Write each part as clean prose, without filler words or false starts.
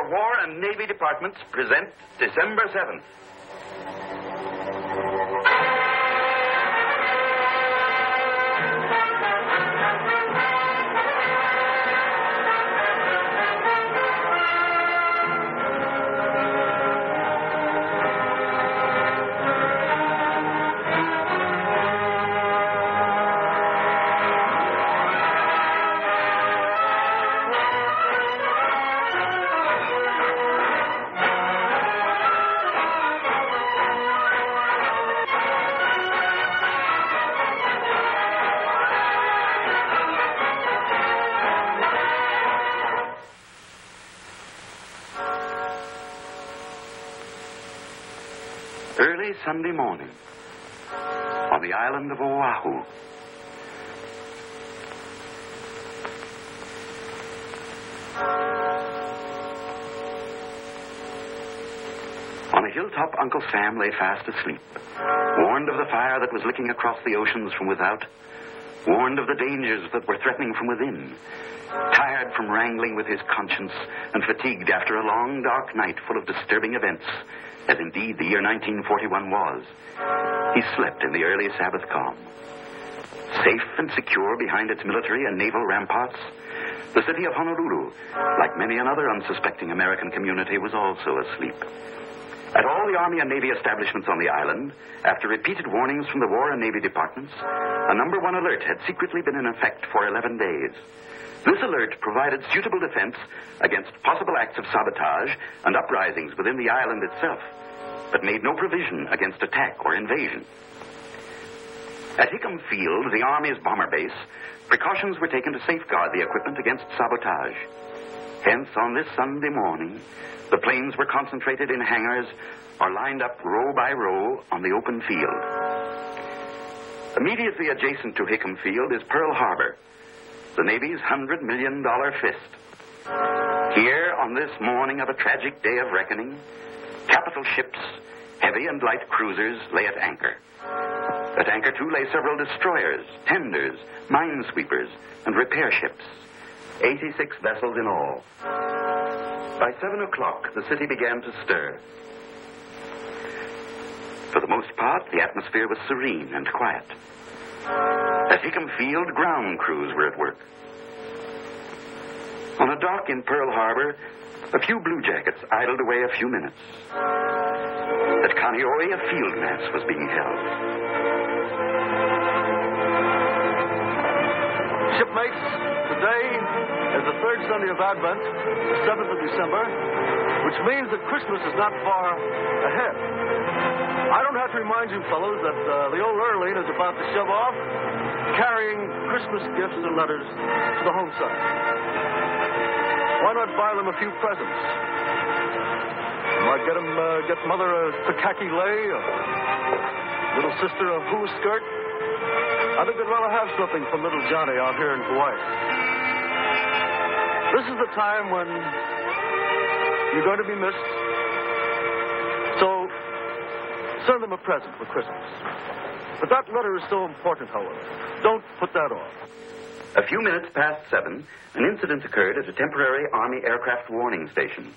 Your War and Navy Departments present December 7th. Early Sunday morning on the island of Oahu. On a hilltop, Uncle Sam lay fast asleep, warned of the fire that was licking across the oceans from without, warned of the dangers that were threatening from within, tired from wrangling with his conscience and fatigued after a long, dark night full of disturbing events, as indeed the year 1941 was. He slept in the early Sabbath calm. Safe and secure behind its military and naval ramparts, the city of Honolulu, like many another unsuspecting American community, was also asleep. At all the Army and Navy establishments on the island, after repeated warnings from the War and Navy departments, a number 1 alert had secretly been in effect for 11 days. This alert provided suitable defense against possible acts of sabotage and uprisings within the island itself, but made no provision against attack or invasion. At Hickam Field, the Army's bomber base, precautions were taken to safeguard the equipment against sabotage. Hence, on this Sunday morning, the planes were concentrated in hangars or lined up row by row on the open field. Immediately adjacent to Hickam Field is Pearl Harbor, the Navy's $100 million fist. Here, on this morning of a tragic day of reckoning, capital ships, heavy and light cruisers, lay at anchor. At anchor, too, lay several destroyers, tenders, minesweepers, and repair ships. 86 vessels in all. By 7 o'clock, the city began to stir. For the most part, the atmosphere was serene and quiet. At Hickam Field, ground crews were at work. On a dock in Pearl Harbor, a few bluejackets idled away a few minutes. At Kaneohe, a field mass was being held. Shipmates, today is the third Sunday of Advent, the 7th of December, which means that Christmas is not far ahead. I don't have to remind you fellows that the old Erling is about to shove off, carrying Christmas gifts and letters to the home side. Why not buy them a few presents? Might get Mother a Takaki lei, a little sister a hoo skirt. I think they'd rather have something from little Johnny out here in Hawaii. This is the time when you're going to be missed. So, send them a present for Christmas. But that letter is so important, however. Don't put that off. A few minutes past 7, an incident occurred at a temporary Army aircraft warning station.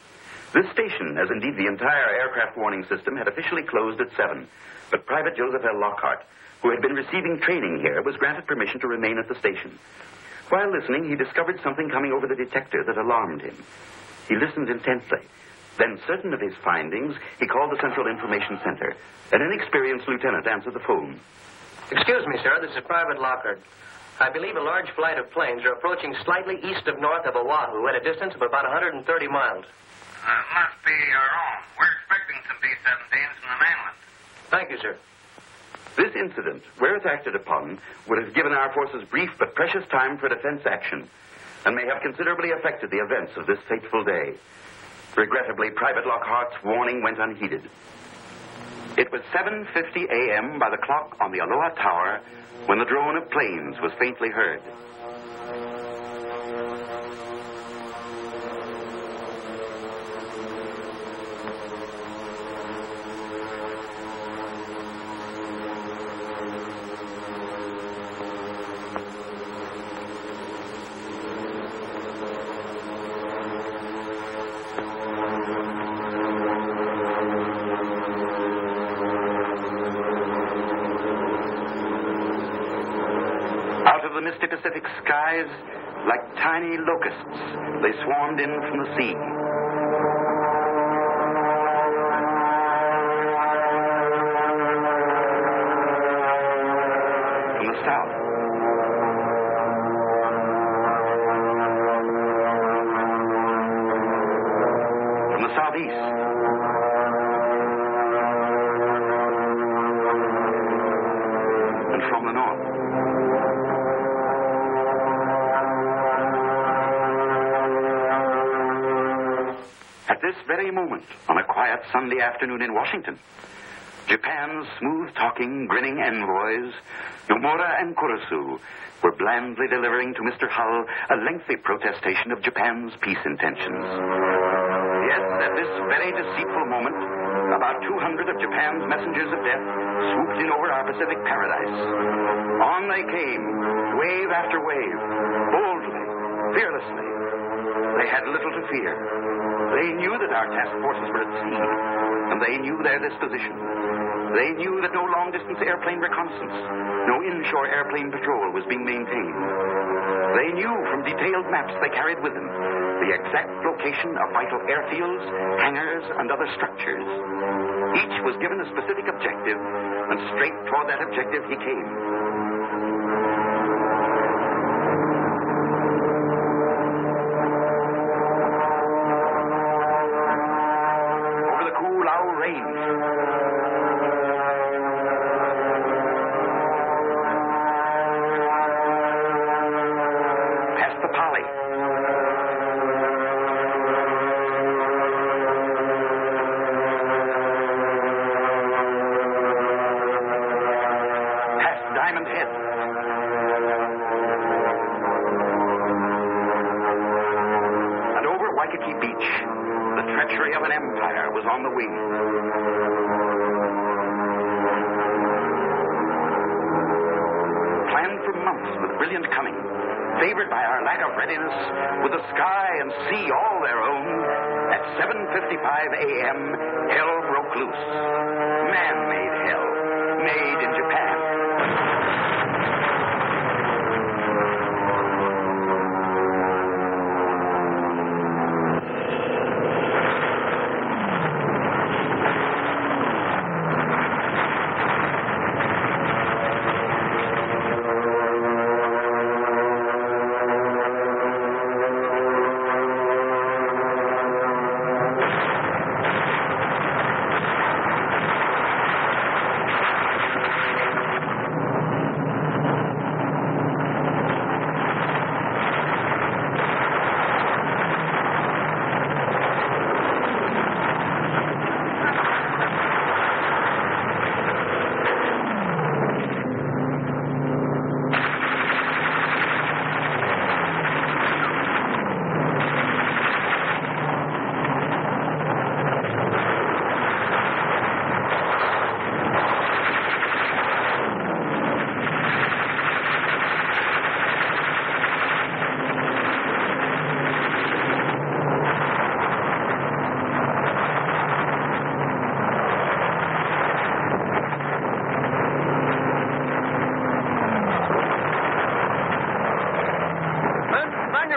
This station, as indeed the entire aircraft warning system, had officially closed at 7. But Private Joseph L. Lockhart, who had been receiving training here, was granted permission to remain at the station. While listening, he discovered something coming over the detector that alarmed him. He listened intently. Then, certain of his findings, he called the Central Information Center. An inexperienced lieutenant answered the phone. Excuse me, sir. This is Private Lockhart. I believe a large flight of planes are approaching slightly east of north of Oahu at a distance of about 130 miles. Must be our own. We're expecting some B-17s from the mainland. Thank you, sir. This incident, where it acted upon, would have given our forces brief but precious time for defense action, and may have considerably affected the events of this fateful day. Regrettably, Private Lockhart's warning went unheeded. It was 7:50 a.m. by the clock on the Aloha Tower when the drone of planes was faintly heard. the misty Pacific skies, like tiny locusts, they swarmed in from the sea. From the south. From the southeast. And from the north. At this very moment, on a quiet Sunday afternoon in Washington, Japan's smooth-talking, grinning envoys, Nomura and Kurusu, were blandly delivering to Mr. Hull a lengthy protestation of Japan's peace intentions. Yet, at this very deceitful moment, about 200 of Japan's messengers of death swooped in over our Pacific paradise. On they came, wave after wave, boldly, fearlessly. They had little to fear. They knew that our task forces were at sea, and they knew their disposition. They knew that no long-distance airplane reconnaissance, no inshore airplane patrol was being maintained. They knew from detailed maps they carried with them the exact location of vital airfields, hangars, and other structures. Each was given a specific objective, and straight toward that objective he came. Over the Koolau Range. Past the Pali. Diamond Head. And over Waikiki Beach, the treachery of an empire was on the wing. Planned for months with brilliant cunning, favored by our lack of readiness, with the sky and sea all their own, at 7:55 a.m., hell broke loose. Man-made hell, made in Japan.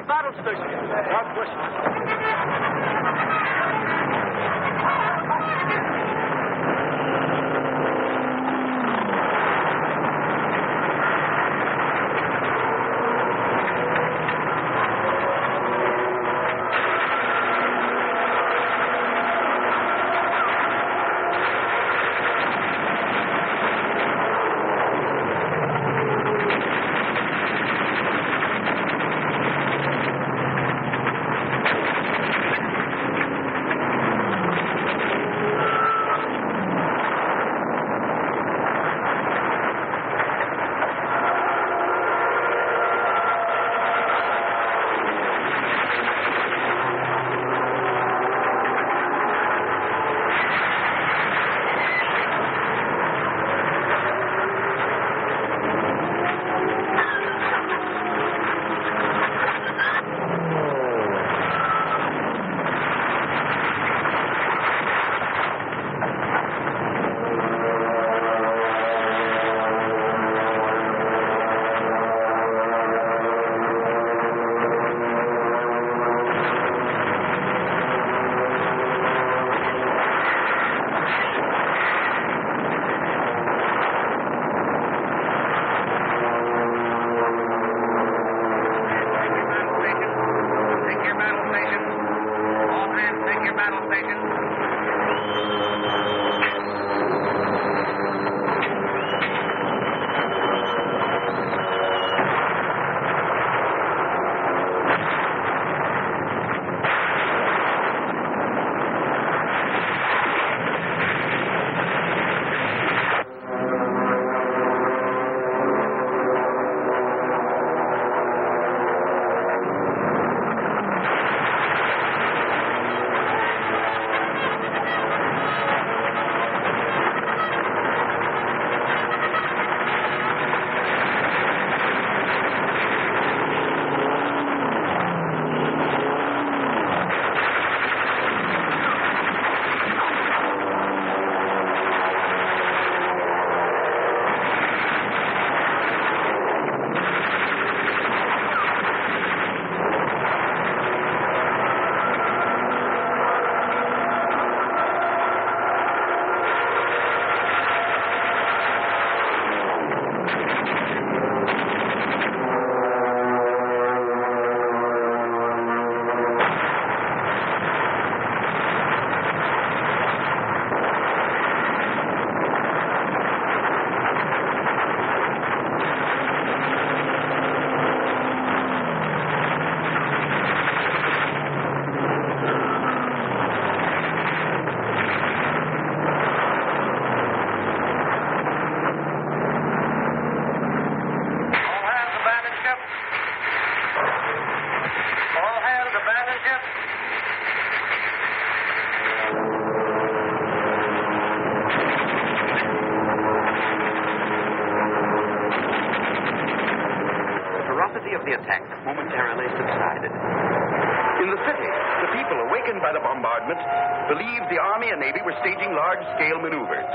Battle station. Northwest. of the attack momentarily subsided. In the city, the people, awakened by the bombardment, believed the Army and Navy were staging large-scale maneuvers.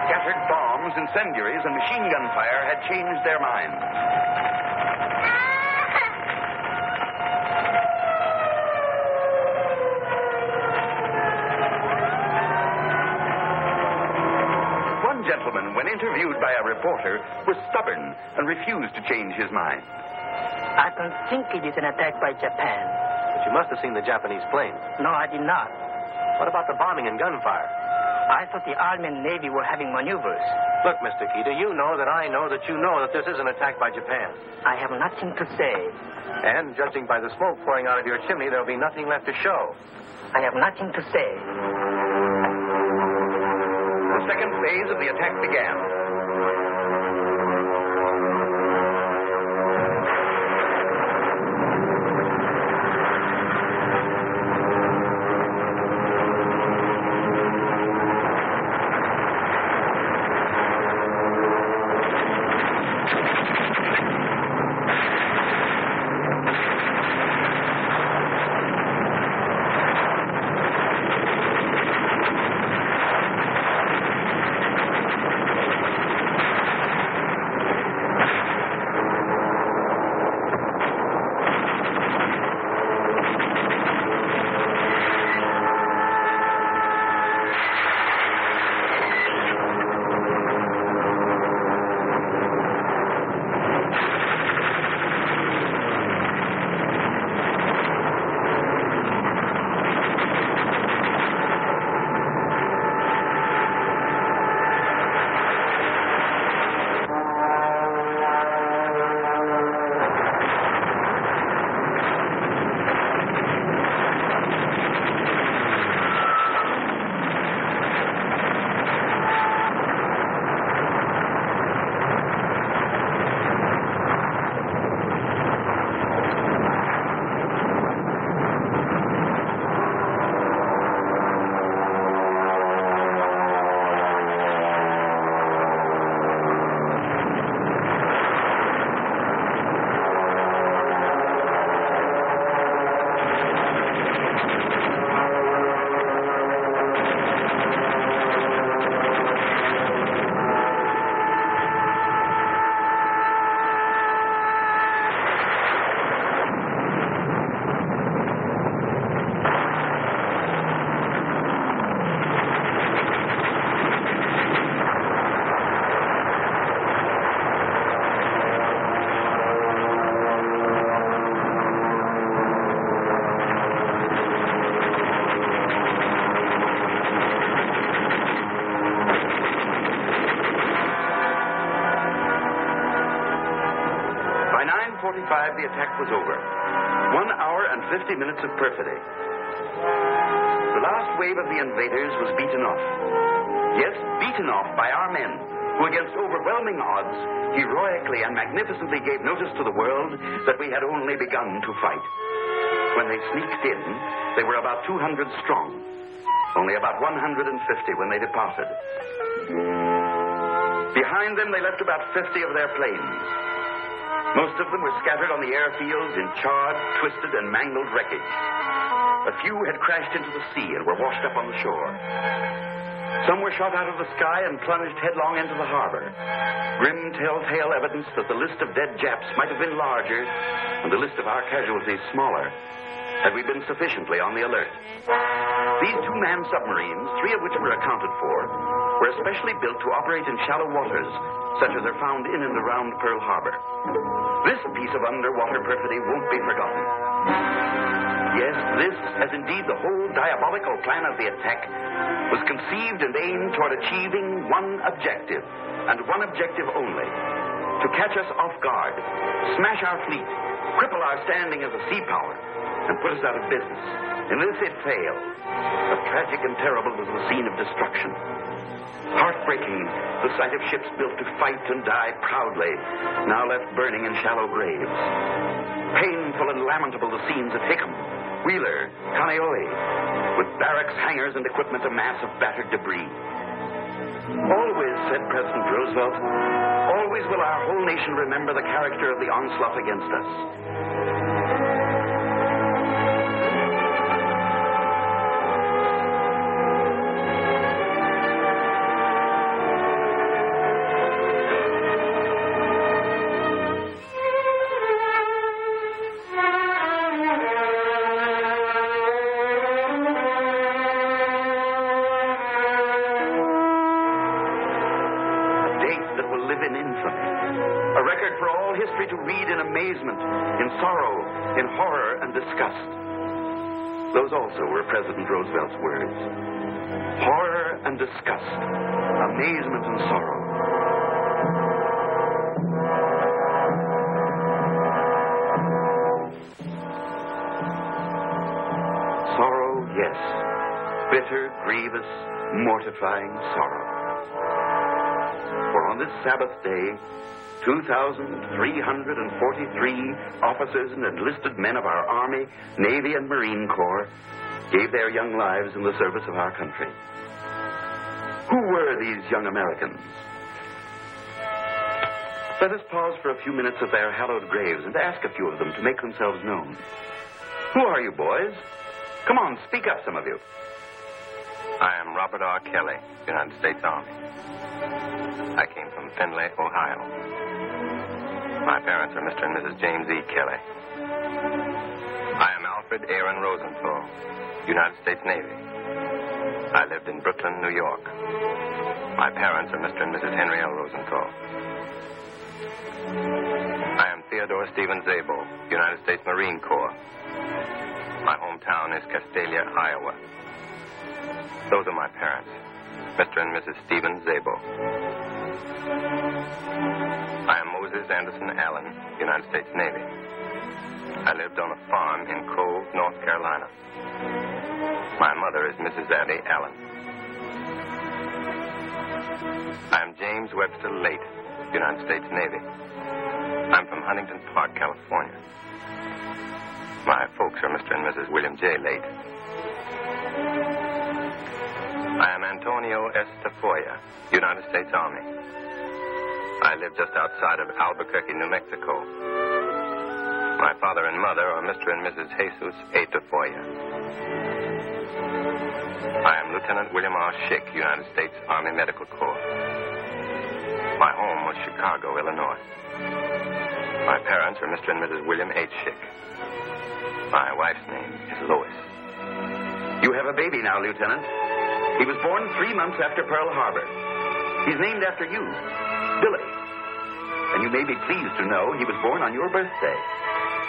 Scattered bombs, incendiaries, and machine gun fire had changed their minds. One gentleman, when interviewed by a reporter, was stubborn and refused to change his mind. I don't think it is an attack by Japan. But you must have seen the Japanese planes. No, I did not. What about the bombing and gunfire? I thought the Army and Navy were having maneuvers. Look, Mr. Kita, you know that I know that you know that this is an attack by Japan. I have nothing to say. And judging by the smoke pouring out of your chimney, there'll be nothing left to show. I have nothing to say. The second phase of the attack began. The attack was over. 1 hour and 50 minutes of perfidy. The last wave of the invaders was beaten off. Yes, beaten off by our men, who against overwhelming odds, heroically and magnificently gave notice to the world that we had only begun to fight. When they sneaked in, they were about 200 strong. Only about 150 when they departed. Behind them, they left about 50 of their planes. Most of them were scattered on the airfields in charred, twisted, and mangled wreckage. A few had crashed into the sea and were washed up on the shore. Some were shot out of the sky and plunged headlong into the harbor. Grim telltale evidence that the list of dead Japs might have been larger and the list of our casualties smaller had we been sufficiently on the alert. These two-man submarines, 3 of which were accounted for, were especially built to operate in shallow waters, such as are found in and around Pearl Harbor. This piece of underwater perfidy won't be forgotten. Yes, this, as indeed the whole diabolical plan of the attack, was conceived and aimed toward achieving one objective, and one objective only: to catch us off guard, smash our fleet, cripple our standing as a sea power, and put us out of business. In this it failed. But tragic and terrible was the scene of destruction. Heartbreaking, the sight of ships built to fight and die proudly, now left burning in shallow graves. Painful and lamentable the scenes at Hickam, Wheeler, Kaneohe, with barracks, hangars, and equipment a mass of battered debris. Always, said President Roosevelt, Always will our whole nation remember the character of the onslaught against us. To read in amazement, in sorrow, in horror and disgust. Those also were President Roosevelt's words. Horror and disgust, amazement and sorrow. Sorrow, yes. Bitter, grievous, mortifying sorrow. For on this Sabbath day, 2,343 officers and enlisted men of our Army, Navy, and Marine Corps gave their young lives in the service of our country. Who were these young Americans? Let us pause for a few minutes at their hallowed graves and ask a few of them to make themselves known. Who are you, boys? Come on, speak up, some of you. I am Robert R. Kelly, United States Army. I came from Findlay, Ohio. My parents are Mr. and Mrs. James E. Kelly. I am Alfred Aaron Rosenthal, United States Navy. I lived in Brooklyn, New York. My parents are Mr. and Mrs. Henry L. Rosenthal. I am Theodore Stephen Zabel, United States Marine Corps. My hometown is Castalia, Iowa. Those are my parents, Mr. and Mrs. Stephen Zabel. I am Moses Anderson Allen, United States Navy. I lived on a farm in Cove, North Carolina. My mother is Mrs. Addie Allen. I am James Webster Late, United States Navy. I'm from Huntington Park, California. My folks are Mr. and Mrs. William J. Late. I am Antonio S. Tafoya, United States Army. I live just outside of Albuquerque, New Mexico. My father and mother are Mr. and Mrs. Jesus A. Tafoya. I am Lieutenant William R. Schick, United States Army Medical Corps. My home was Chicago, Illinois. My parents are Mr. and Mrs. William H. Schick. My wife's name is Lois. You have a baby now, Lieutenant. He was born 3 months after Pearl Harbor. He's named after you, Billy. And you may be pleased to know he was born on your birthday.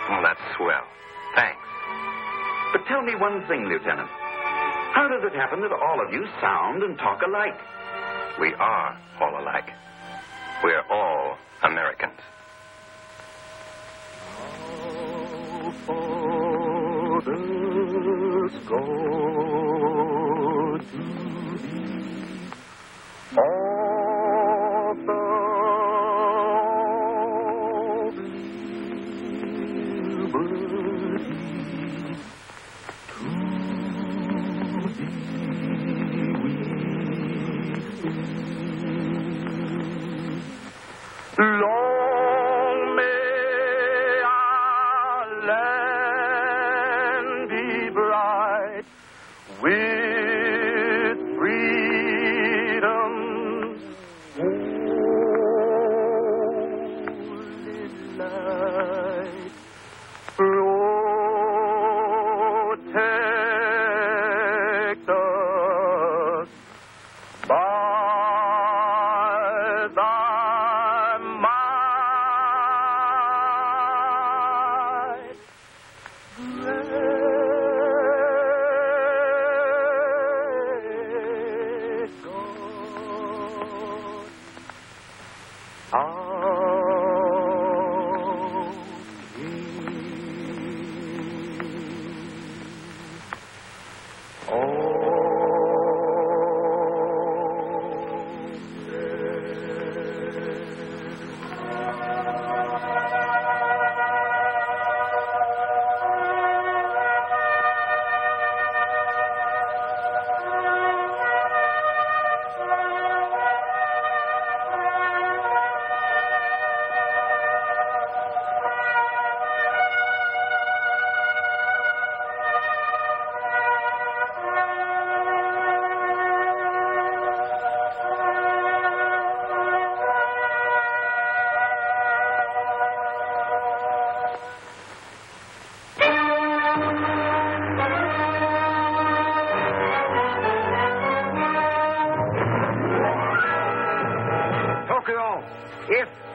Oh, that's swell. Thanks. But tell me one thing, Lieutenant. How does it happen that all of you sound and talk alike? We are all alike. We're all Americans. Our fathers go to thee, author of liberty, to thee we sing. Long may our land be bright with freedom's holy light. Protect us by thy might.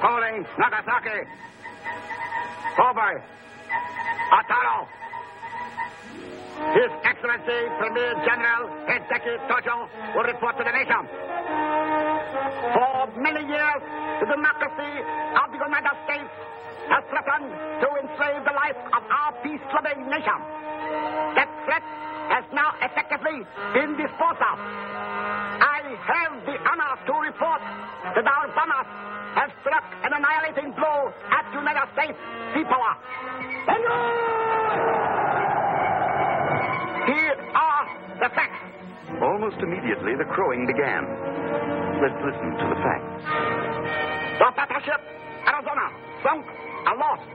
calling Nagasaki. Kobe. Ataro. His Excellency Premier General Hideki Tojo will report to the nation. For many years, the democracy of the United States has threatened to enslave the life of our peace-loving nation. That threat has now effectively been disposed of. I have the honor to report that our bombers have struck an annihilating blow at United States sea power. Here are the facts. Almost immediately, the crowing began. Let's listen to the facts. The battleship Arizona sunk and lost.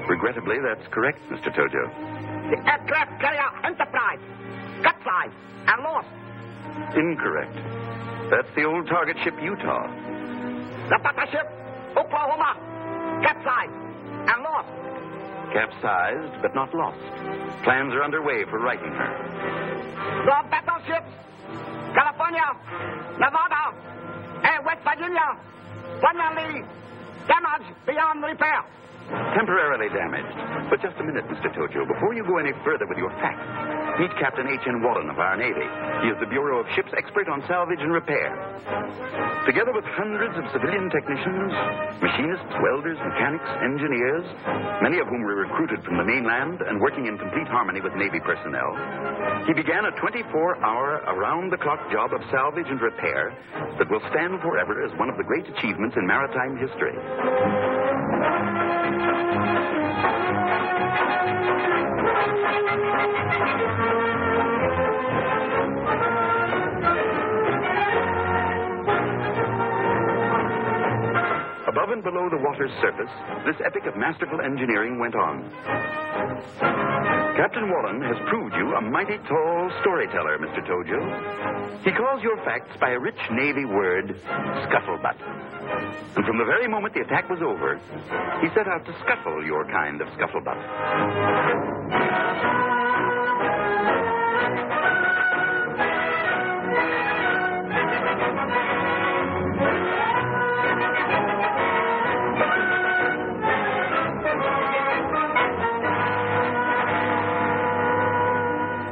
Regrettably, that's correct, Mr. Tojo. The aircraft carrier Enterprise capsized and lost. Incorrect. That's the old target ship Utah. The battleship Oklahoma capsized and lost. Capsized, but not lost. Plans are underway for righting her. The battleships California, Nevada, and West Virginia permanently damaged beyond repair. Temporarily damaged. But just a minute, Mr. Tojo. Before you go any further with your facts, meet Captain H.N. Wallen of our Navy. He is the Bureau of Ships expert on salvage and repair. Together with hundreds of civilian technicians, machinists, welders, mechanics, engineers, many of whom were recruited from the mainland and working in complete harmony with Navy personnel, he began a 24-hour, around-the-clock job of salvage and repair that will stand forever as one of the great achievements in maritime history. Above and below the water's surface, this epic of masterful engineering went on. Captain Wallen has proved you a mighty tall storyteller, Mr. Tojo. He calls your facts by a rich Navy word, scuttlebutt. And from the very moment the attack was over, he set out to scuttle your kind of scuttlebutt.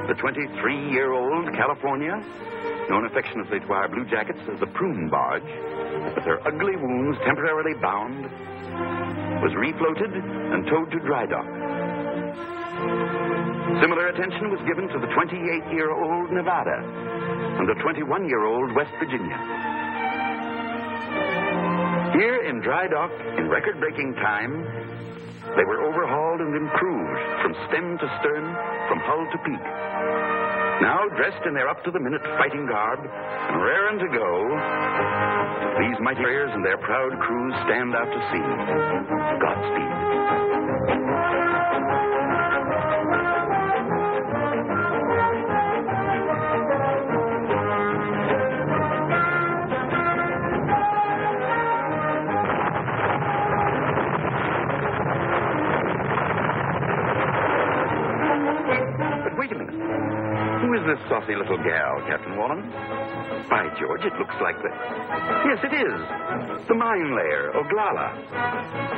The 23-year-old California, known affectionately to our blue jackets as the prune barge, with her ugly wounds temporarily bound, was refloated and towed to dry dock. Similar attention was given to the 28-year-old Nevada and the 21-year-old West Virginia. Here in dry dock, in record-breaking time, they were overhauled and improved from stem to stern, from hull to peak. Now, dressed in their up-to-the-minute fighting garb and raring to go, these mighty warriors and their proud crews stand out to sea. Godspeed. This saucy little gal, Captain Wallen. By George, it looks like the... Yes, it is. The mine layer, Oglala.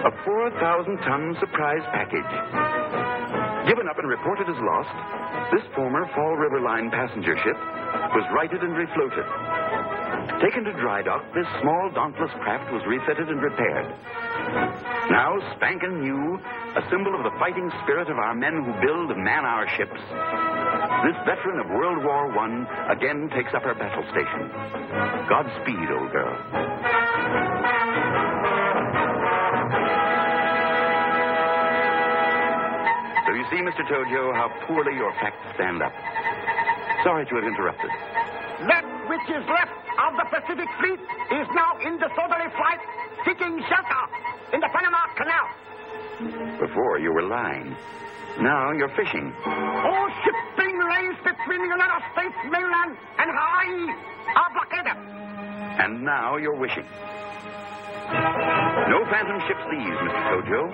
A 4,000-ton surprise package. Given up and reported as lost, this former Fall River Line passenger ship was righted and refloated. Taken to dry dock, this small, dauntless craft was refitted and repaired. Now, spanking new, a symbol of the fighting spirit of our men who build and man our ships, this veteran of World War I again takes up her battle station. Godspeed, old girl. So you see, Mr. Tojo, how poorly your facts stand up. Sorry to have interrupted. That which is left of the Pacific Fleet is now in disorderly flight, seeking shelter in the Panama Canal. Before, you were lying. Now you're fishing. All shipping lanes between the United States mainland and Hawaii are blockaded. And now you're wishing. No phantom ships these, Mr. Tojo,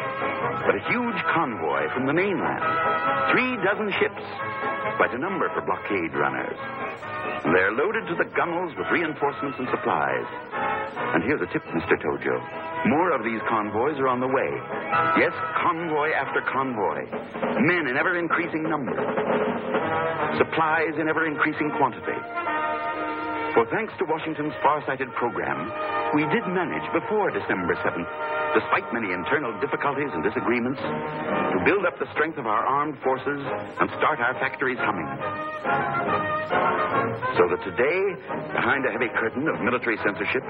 but a huge convoy from the mainland. 36 ships, quite a number for blockade runners. They're loaded to the gunwales with reinforcements and supplies. And here's a tip, Mr. Tojo. More of these convoys are on the way. Yes, convoy after convoy. Men in ever-increasing numbers. Supplies in ever-increasing quantity. For thanks to Washington's far-sighted program, we did manage before December 7th, despite many internal difficulties and disagreements, to build up the strength of our armed forces and start our factories humming. So that today, behind a heavy curtain of military censorship,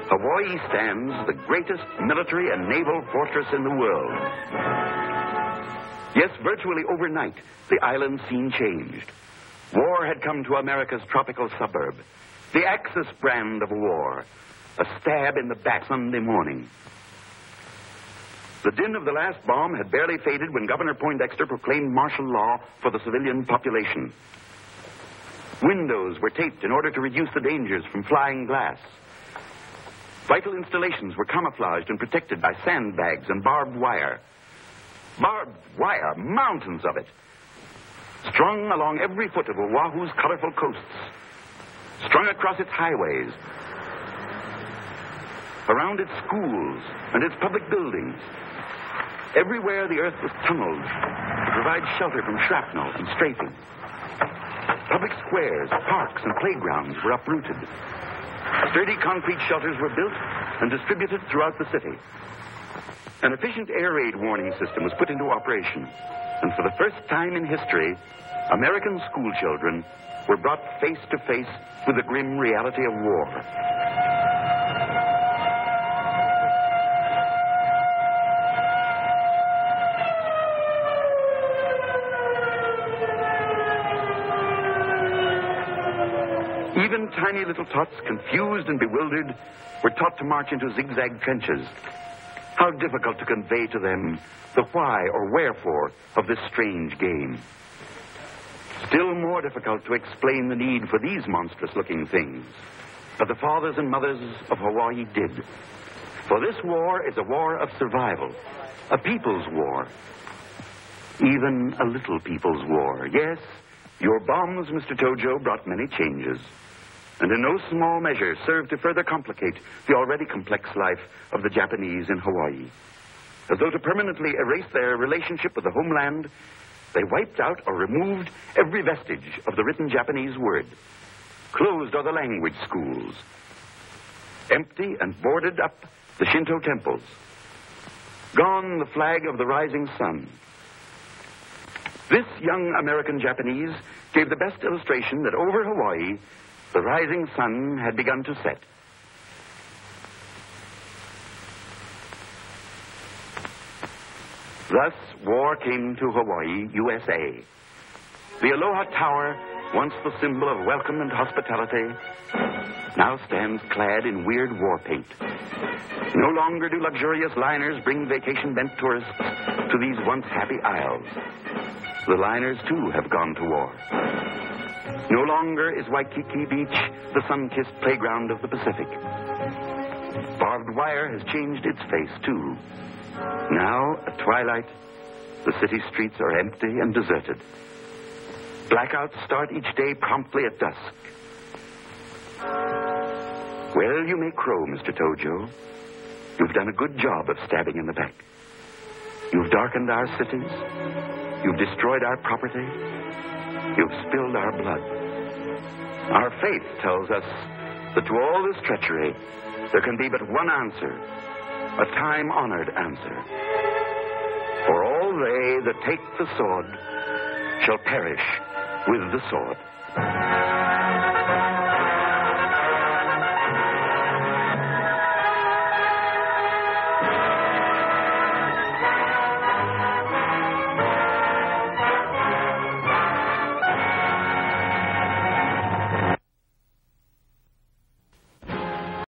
Hawaii stands the greatest military and naval fortress in the world. Yes, virtually overnight, the island scene changed. War had come to America's tropical suburb. The Axis brand of war. A stab in the back Sunday morning. The din of the last bomb had barely faded when Governor Poindexter proclaimed martial law for the civilian population. Windows were taped in order to reduce the dangers from flying glass. Vital installations were camouflaged and protected by sandbags and barbed wire. Barbed wire, mountains of it. Strung along every foot of Oahu's colorful coasts. Strung across its highways. Around its schools and its public buildings. Everywhere the earth was tunneled to provide shelter from shrapnel and strafing. Public squares, parks, and playgrounds were uprooted. Sturdy concrete shelters were built and distributed throughout the city. An efficient air raid warning system was put into operation. And for the first time in history, American school children were brought face to face with the grim reality of war. Even tiny little tots, confused and bewildered, were taught to march into zigzag trenches. How difficult to convey to them the why or wherefore of this strange game. Still more difficult to explain the need for these monstrous-looking things. But the fathers and mothers of Hawaii did. For this war is a war of survival, a people's war. Even a little people's war. Yes, your bombs, Mr. Tojo, brought many changes. And in no small measure served to further complicate the already complex life of the Japanese in Hawaii. As though to permanently erase their relationship with the homeland, they wiped out or removed every vestige of the written Japanese word. Closed are the language schools. Empty and boarded up the Shinto temples. Gone the flag of the rising sun. This young American Japanese gave the best illustration that over Hawaii, the rising sun had begun to set. Thus, war came to Hawaii, USA. The Aloha Tower, once the symbol of welcome and hospitality, now stands clad in weird war paint. No longer do luxurious liners bring vacation-bent tourists to these once happy isles. The liners, too, have gone to war. No longer is Waikiki Beach the sun-kissed playground of the Pacific. Barbed wire has changed its face, too. Now, at twilight, the city streets are empty and deserted. Blackouts start each day promptly at dusk. Well, you may crow, Mr. Tojo. You've done a good job of stabbing in the back. You've darkened our cities. You've destroyed our property. You've spilled our blood. Our faith tells us that to all this treachery, there can be but one answer, a time-honored answer. For all they that take the sword shall perish with the sword.